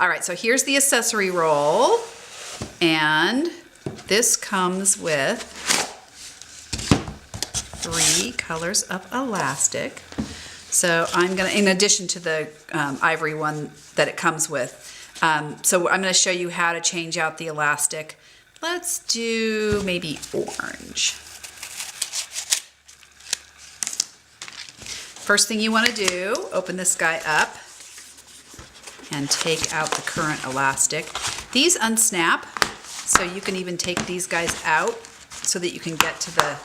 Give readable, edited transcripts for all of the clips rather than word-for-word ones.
All right, so here's the accessory roll, and this comes with 3 colors of elastic. So I'm gonna, in addition to the ivory one that it comes with, so I'm gonna show you how to change out the elastic. Let's do maybe orange. First thing you wanna do, open this guy up and take out the current elastic. These unsnap, so you can even take these guys out so that you can get to the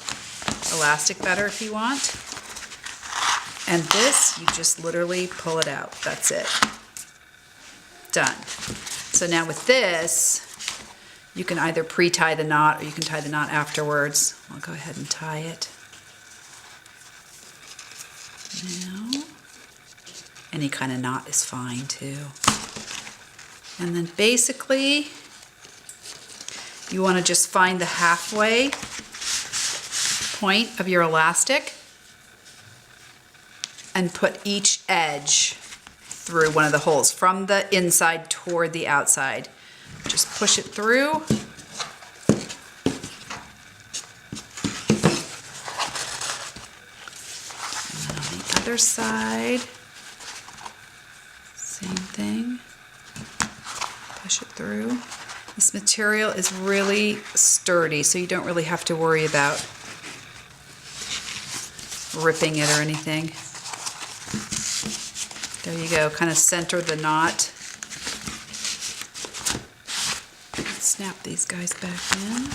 elastic better if you want. And this, you just literally pull it out. That's it. Done. So now with this, you can either pre-tie the knot or you can tie the knot afterwards. I'll go ahead and tie it. Now, any kind of knot is fine too. And then basically, you want to just find the halfway point of your elastic and put each edge through one of the holes from the inside toward the outside. Just push it through. And then on the other side, same thing. Push it through. This material is really sturdy, so you don't really have to worry about ripping it or anything. There you go, kind of center the knot. Snap these guys back in.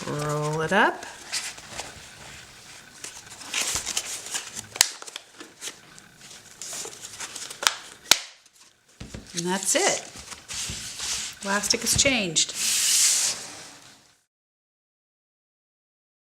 Roll it up. And that's it. Elastic is changed.